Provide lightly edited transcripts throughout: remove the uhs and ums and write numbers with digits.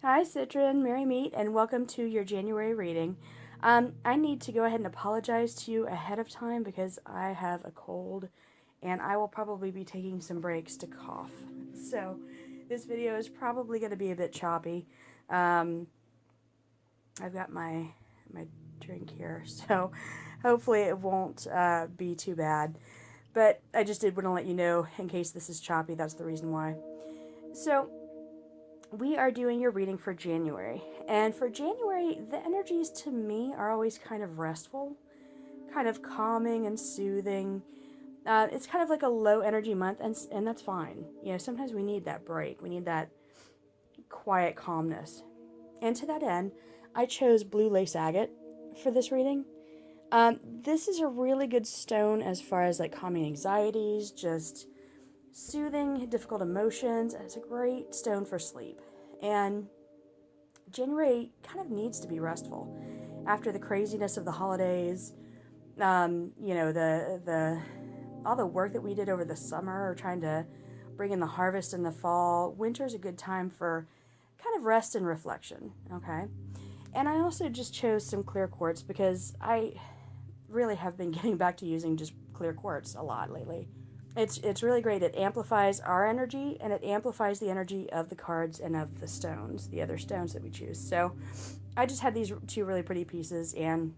Hi, Citrine, Merry Meet, and welcome to your January reading. I need to go ahead and apologize to you ahead of time because I have a cold and I will probably be taking some breaks to cough. So, this video is probably going to be a bit choppy. Um, I've got my drink here, so hopefully it won't be too bad. But I just did want to let you know in case this is choppy, that's the reason why. So, we are doing your reading for January. And for January, the energies to me are always kind of restful, kind of calming and soothing. It's kind of like a low energy month, and that's fine. You know, sometimes we need that break, we need that quiet calmness. And to that end, I chose blue lace agate for this reading. This is a really good stone as far as like calming anxieties, just soothing difficult emotions. It's a great stone for sleep. And January kind of needs to be restful after the craziness of the holidays. The all the work that we did over the summer, or trying to bring in the harvest in the fall. Winter's a good time for kind of rest and reflection. Okay, and I also just chose some clear quartz because I really have been getting back to using just clear quartz a lot lately. It's really great. It amplifies our energy and it amplifies the energy of the cards and of the stones, the other stones that we choose. So I just had these two really pretty pieces and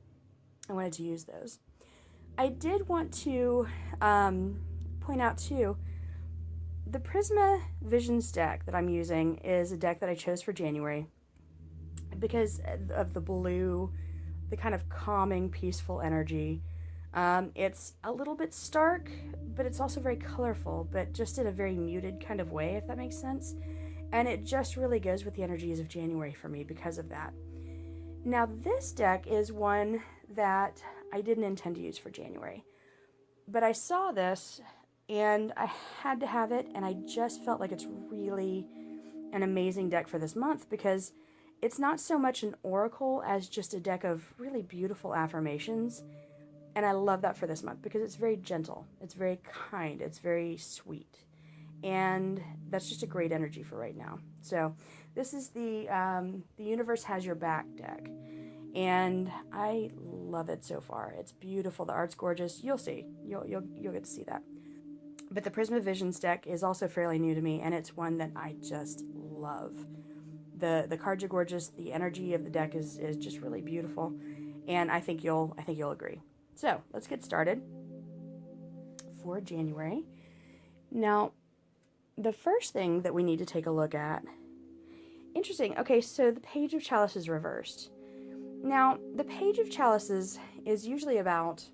I wanted to use those. I did want to point out too, the Prisma Visions deck that I'm using is a deck that I chose for January because of the blue, the kind of calming, peaceful energy. It's a little bit stark, but it's also very colorful, but just in a very muted kind of way, if that makes sense. And it just really goes with the energies of January for me because of that. Now, this deck is one that I didn't intend to use for January, but I saw this and I had to have it, and I just felt like it's really an amazing deck for this month because it's not so much an oracle as just a deck of really beautiful affirmations. And I love that for this month because it's very gentle, it's very kind, it's very sweet. And that's just a great energy for right now. So this is the Universe Has Your Back deck. And I love it so far. It's beautiful. The art's gorgeous. You'll see. You'll get to see that. But the Prisma Visions deck is also fairly new to me, and it's one that I just love. The cards are gorgeous. The energy of the deck is just really beautiful, and I think you'll agree. So let's get started for January. Now, the first thing that we need to take a look at. Interesting. Okay, so the Page of Chalice is reversed. Now, the Page of Chalices is usually about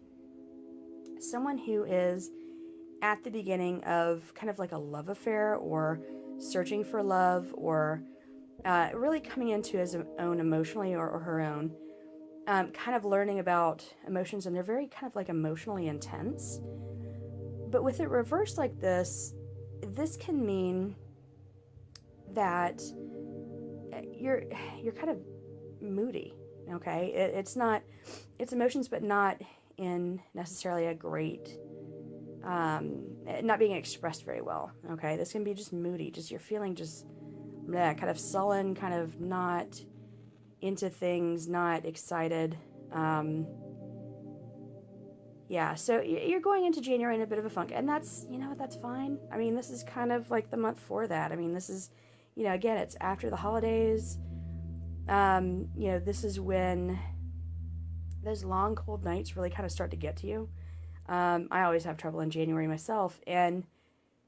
someone who is at the beginning of kind of like a love affair or searching for love, or really coming into his own emotionally, or her own. Kind of learning about emotions, and they're very kind of like emotionally intense. But with it reversed like this can mean that you're kind of moody. Okay, it's emotions, but not in necessarily a great, not being expressed very well. Okay, this can be just moody, just you're feeling just kind of sullen, kind of not into things, not excited. Yeah, so you're going into January in a bit of a funk, and that's fine. I mean, this is kind of like the month for that. I mean, this is, again, it's after the holidays. This is when those long, cold nights really kind of start to get to you. I always have trouble in January myself, and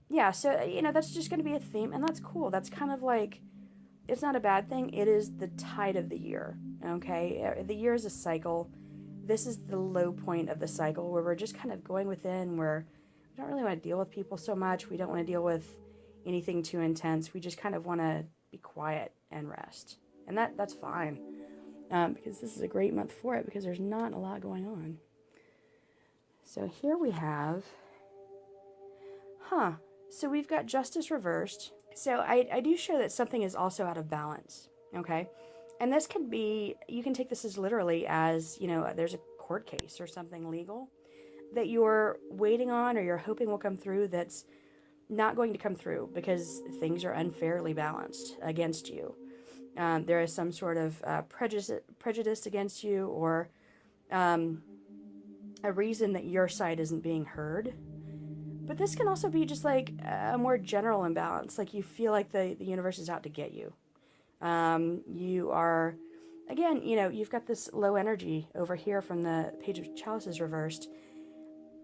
yeah, so, that's just going to be a theme, and that's cool. That's kind of like, it's not a bad thing. It is the tide of the year, okay? The year is a cycle. This is the low point of the cycle where we're just kind of going within, where we don't really want to deal with people so much. We don't want to deal with anything too intense. We just kind of want to be quiet and rest. And that's fine, because this is a great month for it because there's not a lot going on. So here we have, so we've got Justice reversed. So I do show that something is also out of balance, okay? And this could be, you can take this as literally as, there's a court case or something legal that you're waiting on or you're hoping will come through that's not going to come through because things are unfairly balanced against you. There is some sort of prejudice against you, or um, a reason that your side isn't being heard. But this can also be just like a more general imbalance. Like you feel like the universe is out to get you. You are, again, you've got this low energy over here from the Page of Chalices reversed.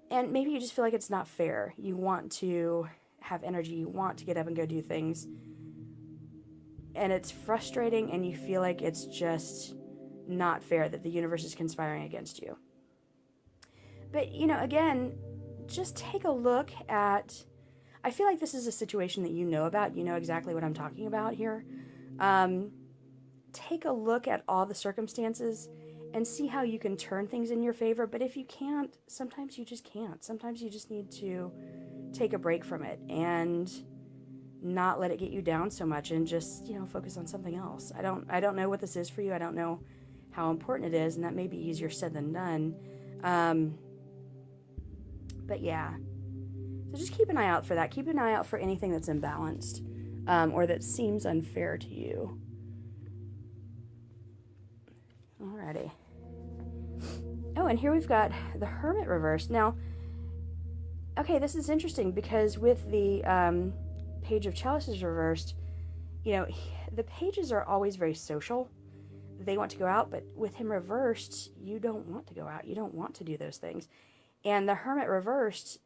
And maybe you just feel like it's not fair. You want to have energy. You want to get up and go do things. And it's frustrating, and you feel like it's just not fair that the universe is conspiring against you. But, again, just take a look at, I feel like this is a situation that you know about. You know exactly what I'm talking about here. Take a look at all the circumstances and see how you can turn things in your favor. But if you can't, sometimes you just can't. Sometimes you just need to take a break from it and not let it get you down so much, and just, focus on something else. I don't know what this is for you. I don't know how important it is, and that may be easier said than done. But yeah, so just keep an eye out for that. Keep an eye out for anything that's imbalanced, or that seems unfair to you. Alrighty. Oh, and here we've got the Hermit reversed. Now, okay, this is interesting because with the Page of Chalices reversed, the pages are always very social. They want to go out, but with him reversed, you don't want to go out. You don't want to do those things. And the Hermit reversed,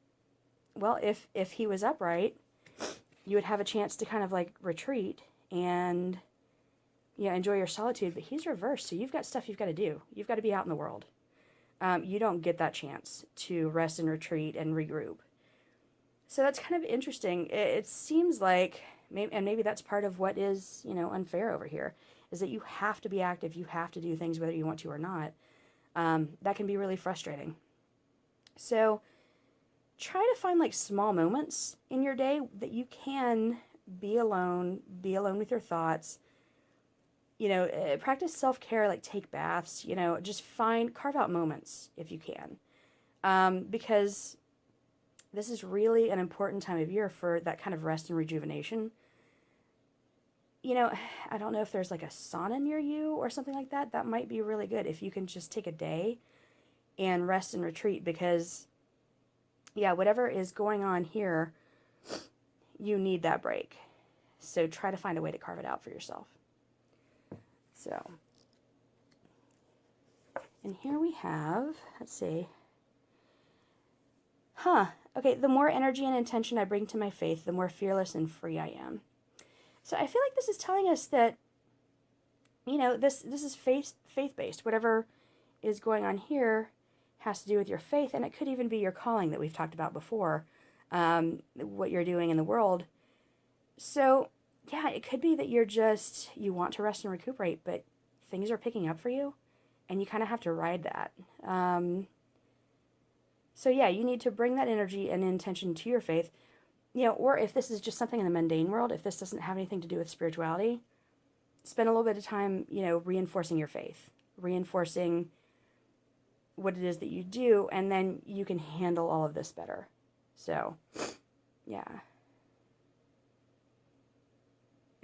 well, if he was upright, you would have a chance to kind of like retreat and enjoy your solitude. But he's reversed, so you've got stuff you've got to do. You've got to be out in the world. You don't get that chance to rest and retreat and regroup. So that's kind of interesting. It seems like, maybe that's part of what is, unfair over here, is that you have to be active. You have to do things whether you want to or not. That can be really frustrating. So try to find like small moments in your day that you can be alone with your thoughts. Practice self-care, like take baths, just carve out moments if you can. Because this is really an important time of year for that kind of rest and rejuvenation. I don't know if there's like a sauna near you or something like that. That might be really good if you can just take a day and rest and retreat, because, whatever is going on here, you need that break. So try to find a way to carve it out for yourself. So, and here we have, let's see. Okay, the more energy and intention I bring to my faith, the more fearless and free I am. So I feel like this is telling us that, this is faith-based. Whatever is going on here has to do with your faith, and it could even be your calling that we've talked about before, what you're doing in the world. So, it could be that you want to rest and recuperate, but things are picking up for you, and you kind of have to ride that. So you need to bring that energy and intention to your faith, or if this is just something in the mundane world, if this doesn't have anything to do with spirituality, spend a little bit of time, reinforcing your faith, reinforcing what it is that you do, and then you can handle all of this better. So,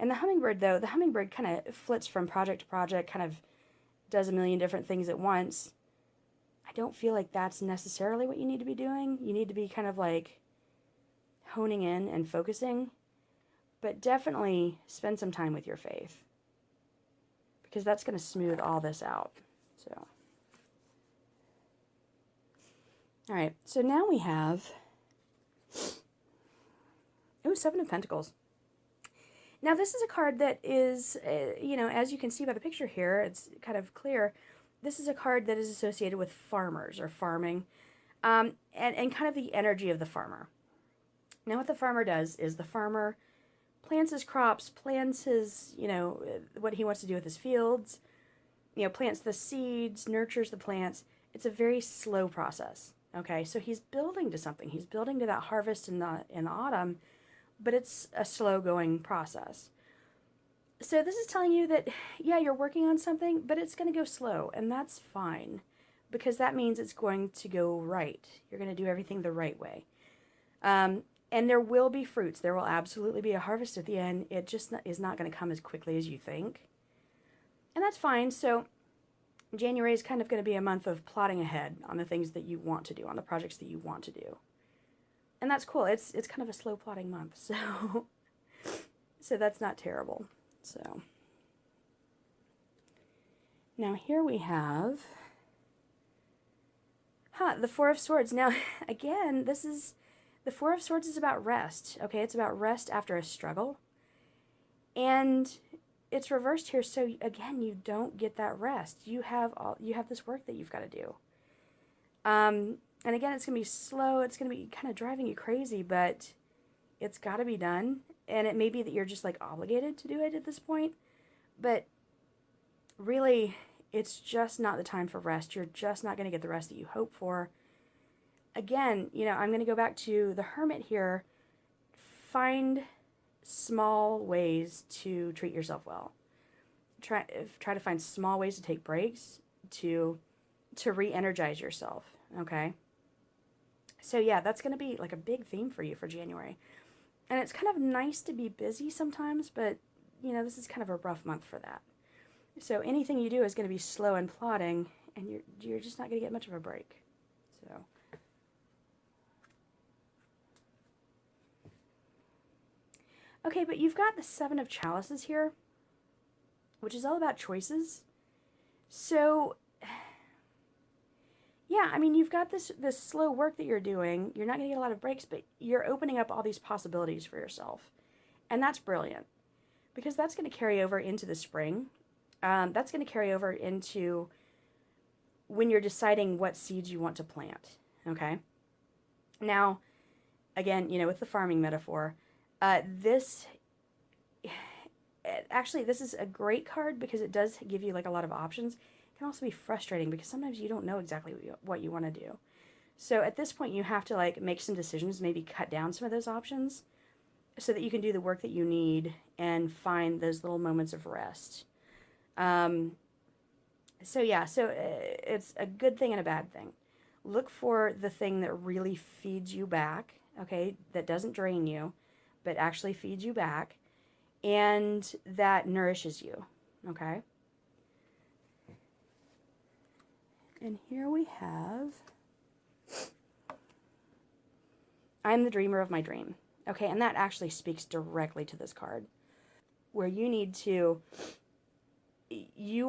And the hummingbird kind of flits from project to project, kind of does a million different things at once. I don't feel like that's necessarily what you need to be doing. You need to be kind of like honing in and focusing, but definitely spend some time with your faith, because that's going to smooth all this out. So, all right, so now we have, Seven of Pentacles. Now, this is a card that is, as you can see by the picture here, it's kind of clear. This is a card that is associated with farmers or farming, and kind of the energy of the farmer. Now, what the farmer does is the farmer plants his crops, plans his, what he wants to do with his fields, plants the seeds, nurtures the plants. It's a very slow process, okay? So he's building to something. He's building to that harvest in the autumn, but it's a slow-going process. So this is telling you that, you're working on something, but it's going to go slow, and that's fine, because that means it's going to go right. You're going to do everything the right way. And there will be fruits. There will absolutely be a harvest at the end. It just is not going to come as quickly as you think. And that's fine. So January is kind of going to be a month of plotting ahead on the things that you want to do, on the projects that you want to do. And that's cool. It's kind of a slow plotting month, so that's not terrible. So now here we have the Four of Swords. Now again, the Four of Swords is about rest. Okay, it's about rest after a struggle. And it's reversed here, so again, you don't get that rest. You have this work that you've got to do. And again, it's going to be slow. It's going to be kind of driving you crazy, but it's got to be done. And it may be that you're just like obligated to do it at this point, but really, it's just not the time for rest. You're just not going to get the rest that you hope for. Again, I'm going to go back to the Hermit here. Find small ways to treat yourself well. Try to find small ways to take breaks, to re-energize yourself, okay? So yeah, that's going to be like a big theme for you for January. And it's kind of nice to be busy sometimes, but this is kind of a rough month for that. So anything you do is going to be slow and plodding, and you're just not going to get much of a break. So okay, but you've got the Seven of Chalices here, which is all about choices. So, yeah, I mean, you've got this slow work that you're doing. You're not going to get a lot of breaks, but you're opening up all these possibilities for yourself. And that's brilliant, because that's going to carry over into the spring. That's going to carry over into when you're deciding what seeds you want to plant, okay? Now, again, with the farming metaphor, this is a great card because it does give you like a lot of options. It can also be frustrating because sometimes you don't know exactly what you want to do. So at this point, you have to like make some decisions, maybe cut down some of those options so that you can do the work that you need and find those little moments of rest. So it's a good thing and a bad thing. Look for the thing that really feeds you back, okay, that doesn't drain you, but actually feeds you back, and that nourishes you, okay? And here we have, I'm the dreamer of my dream, okay? And that actually speaks directly to this card, where you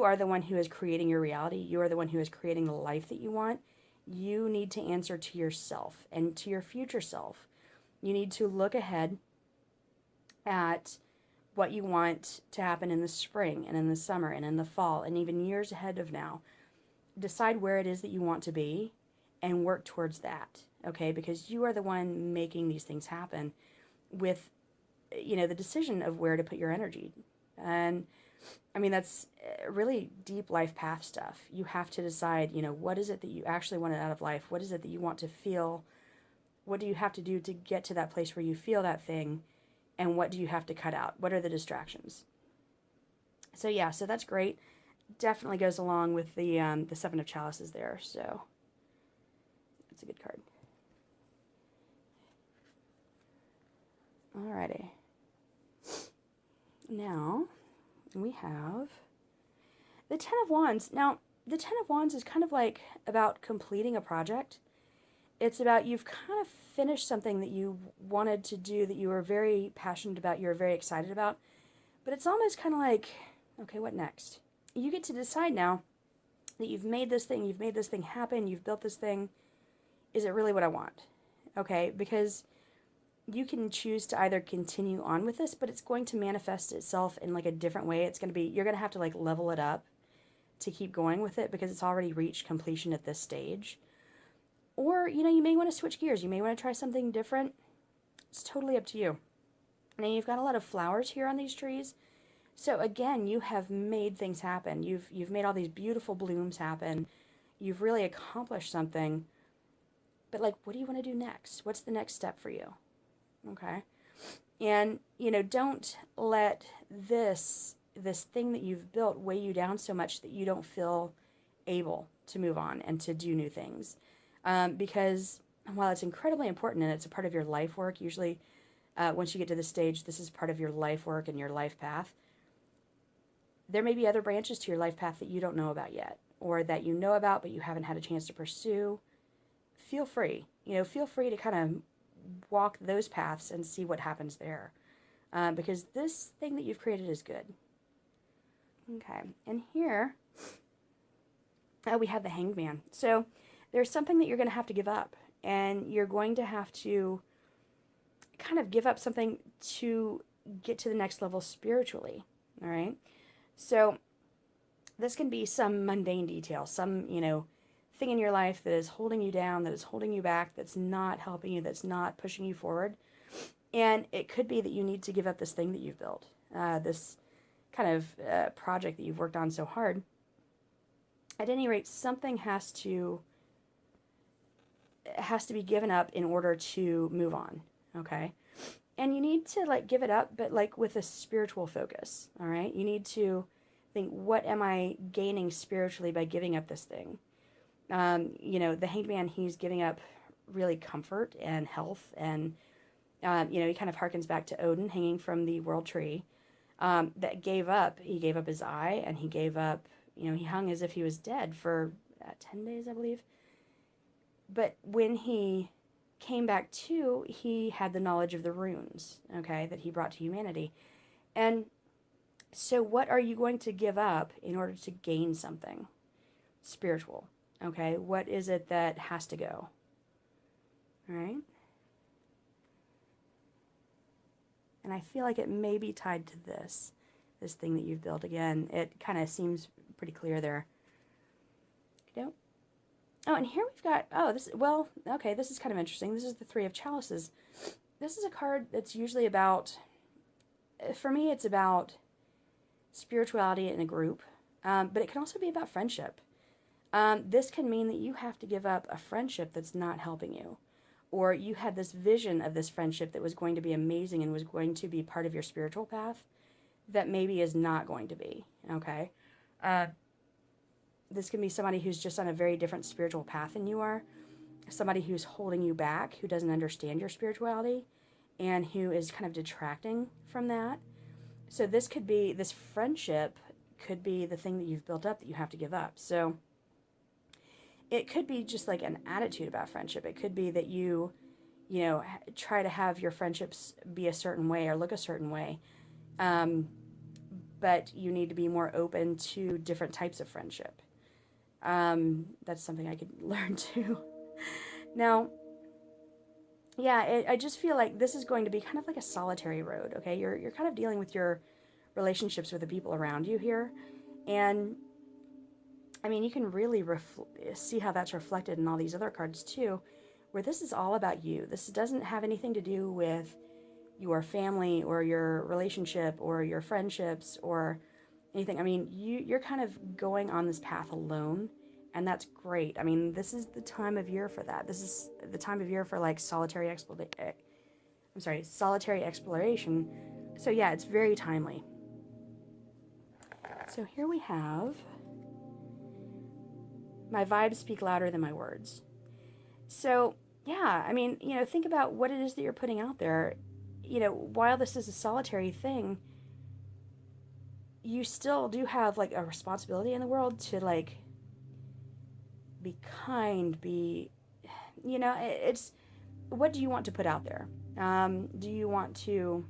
are the one who is creating your reality. You are the one who is creating the life that you want. You need to answer to yourself and to your future self. You need to look ahead at what you want to happen in the spring and in the summer and in the fall and even years ahead of now. Decide where it is that you want to be and work towards that, okay? Because you are the one making these things happen with, the decision of where to put your energy. And I mean, that's really deep life path stuff. You have to decide, what is it that you actually want out of life? What is it that you want to feel? What do you have to do to get to that place where you feel that thing? And what do you have to cut out? What are the distractions? So yeah, so that's great. Definitely goes along with the Seven of Chalices there. So it's a good card. Alrighty. Now we have the Ten of Wands. Now, the Ten of Wands is kind of like about completing a project. It's about you've kind of finished something that you wanted to do, that you were very passionate about, you were very excited about. But it's almost kind of like, okay, what next? You get to decide now that you've made this thing happen, you've built this thing. Is it really what I want? Okay, because you can choose to either continue on with this, but it's going to manifest itself in like a different way. You're going to have to like level it up to keep going with it because it's already reached completion at this stage. Or, you may want to switch gears. You may want to try something different. It's totally up to you. Now, you've got a lot of flowers here on these trees. So, again, you have made things happen. You've made all these beautiful blooms happen. You've really accomplished something. But, like, what do you want to do next? What's the next step for you? Okay? And, don't let this thing that you've built weigh you down so much that you don't feel able to move on and to do new things. Because while it's incredibly important and it's a part of your life work, usually once you get to this stage, this is part of your life work and your life path. There may be other branches to your life path that you don't know about yet, or that you know about but you haven't had a chance to pursue. Feel free. Feel free to kind of walk those paths and see what happens there. Because this thing that you've created is good. Okay, and here we have the Hanged Man. So there's something that you're going to have to give up, and you're going to have to kind of give up something to get to the next level spiritually. All right, so this can be some mundane detail, some thing in your life that is holding you down, that is holding you back, that's not helping you, that's not pushing you forward. And it could be that you need to give up this thing that you've built, this kind of project that you've worked on so hard. At any rate, something has to be given up in order to move on, okay? And you need to give it up, but with a spiritual focus, all right? You need to think, what am I gaining spiritually by giving up this thing? The Hanged Man, he's giving up really comfort and health, and he kind of harkens back to Odin hanging from the world tree. He gave up his eye, and he gave up, he hung as if he was dead for 10 days, I believe. But when he came back to, he had the knowledge of the runes, okay, that he brought to humanity. And so what are you going to give up in order to gain something spiritual? Okay, what is it that has to go? All right? And I feel like it may be tied to this thing that you've built. Again, it kind of seems pretty clear there. Oh, and here we've got, this is kind of interesting. This is the Three of Chalices. This is a card that's usually about, for me, it's about spirituality in a group, but it can also be about friendship. This can mean that you have to give up a friendship that's not helping you, or you had this vision of this friendship that was going to be amazing and was going to be part of your spiritual path that maybe is not going to be, okay? This can be somebody who's just on a very different spiritual path than you are, somebody who's holding you back, who doesn't understand your spirituality, and who is kind of detracting from that. So this friendship could be the thing that you've built up that you have to give up. So it could be just an attitude about friendship. It could be that you try to have your friendships be a certain way or look a certain way. But you need to be more open to different types of friendship. That's something I could learn too. Now, I just feel like this is going to be kind of like a solitary road, okay? You're kind of dealing with your relationships with the people around you here. And I mean, you can really see how that's reflected in all these other cards too, where this is all about you. This doesn't have anything to do with your family or your relationship or your friendships or anything. I mean, you're kind of going on this path alone, and that's great. I mean, this is the time of year for that. This is the time of year for solitary exploration. So yeah, it's very timely. So here we have, my vibes speak louder than my words. So yeah, I mean, think about what it is that you're putting out there. While this is a solitary thing, you still do have a responsibility in the world to be kind, it's, what do you want to put out there? Do you want to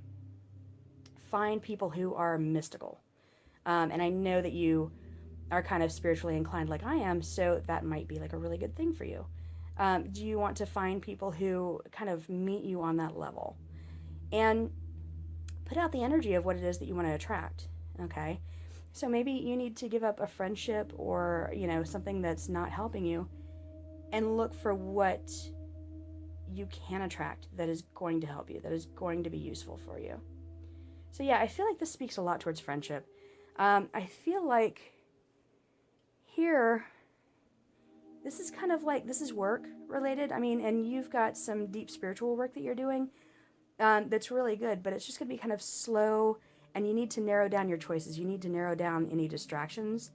find people who are mystical? And I know that you are kind of spiritually inclined like I am, so that might be a really good thing for you. Do you want to find people who kind of meet you on that level? And put out the energy of what it is that you want to attract, okay? So maybe you need to give up a friendship or, something that's not helping you, and look for what you can attract that is going to help you, that is going to be useful for you. So yeah, I feel like this speaks a lot towards friendship. I feel like here, this is kind of this is work related. I mean, and you've got some deep spiritual work that you're doing that's really good, but it's just going to be kind of slow, and you need to narrow down your choices. You need to narrow down any distractions,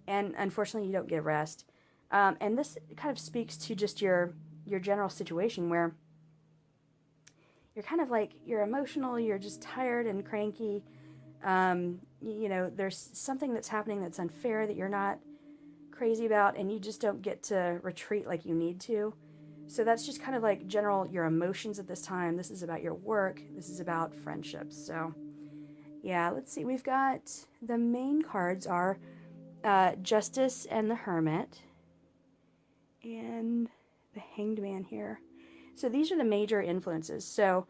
and unfortunately, you don't get rest. And this kind of speaks to just your general situation where you're kind of you're emotional, you're just tired and cranky, You know, there's something that's happening that's unfair that you're not crazy about, and you just don't get to retreat like you need to. So that's just kind of like general your emotions at this time. This is about your work. This is about friendships. So yeah, let's see. We've got the main cards are Justice and the Hermit and the Hanged Man here. So these are the major influences. So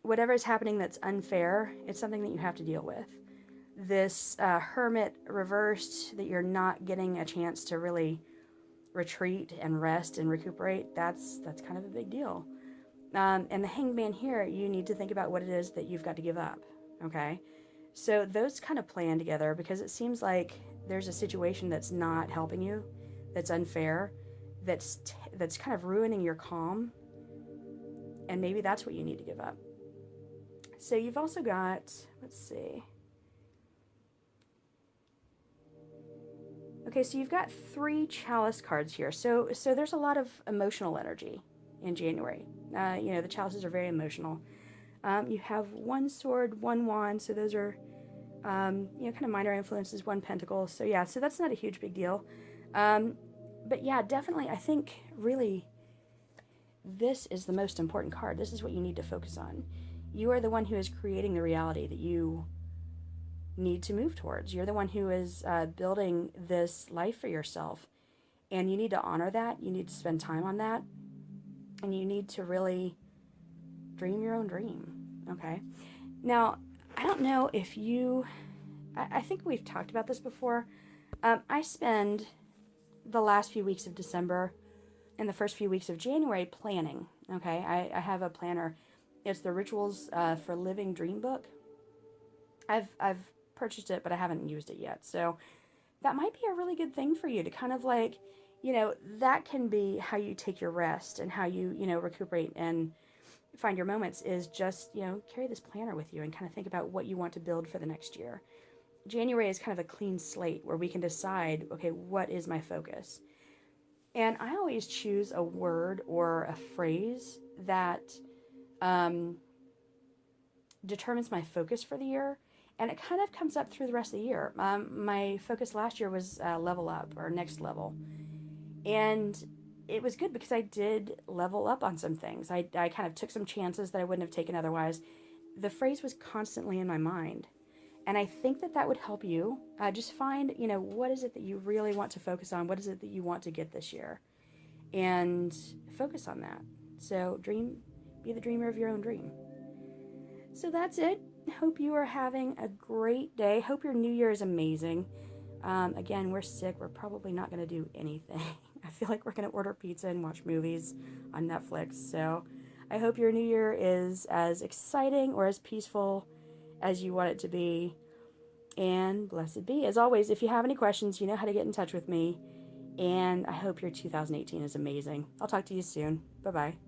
whatever is happening that's unfair, it's something that you have to deal with. This Hermit reversed, that you're not getting a chance to really retreat and rest and recuperate, that's kind of a big deal. And the Hanged Man here, you need to think about what it is that you've got to give up, okay? So those kind of play in together, because it seems like there's a situation that's not helping you, that's unfair, that's kind of ruining your calm, and maybe that's what you need to give up. So you've also got, let's see. Okay, so you've got 3 chalice cards here. So there's a lot of emotional energy in January. You know, the chalices are very emotional. You have 1 sword, 1 wand, so those are, you know, kind of minor influences, 1 pentacle. So yeah, so that's not a huge big deal. But yeah, definitely, I think really this is the most important card. This is what you need to focus on. You are the one who is creating the reality that you need to move towards. You're the one who is building this life for yourself, and you need to honor that. You need to spend time on that, and you need to really dream your own dream. Okay, now I don't know if you, I think we've talked about this before. I spend the last few weeks of December and the first few weeks of January planning. Okay, I have a planner. It's the Rituals for Living Dream book. I've purchased it, but I haven't used it yet. So that might be a really good thing for you to kind of like, you know, that can be how you take your rest and how you, you know, recuperate and find your moments, is just, you know, carry this planner with you and kind of think about what you want to build for the next year. January is kind of a clean slate where we can decide, okay, what is my focus? And I always choose a word or a phrase that determines my focus for the year. And it kind of comes up through the rest of the year. My focus last year was level up, or next level. And it was good because I did level up on some things. I kind of took some chances that I wouldn't have taken otherwise. The phrase was constantly in my mind. And I think that would help you. Just find, you know, what is it that you really want to focus on? What is it that you want to get this year? And focus on that. So be the dreamer of your own dream. So that's it. Hope you are having a great day. Hope your new year is amazing. Again, we're sick. We're probably not going to do anything. I feel like we're going to order pizza and watch movies on Netflix. So I hope your new year is as exciting or as peaceful as you want it to be. And blessed be. As always, if you have any questions, you know how to get in touch with me. And I hope your 2018 is amazing. I'll talk to you soon. Bye-bye.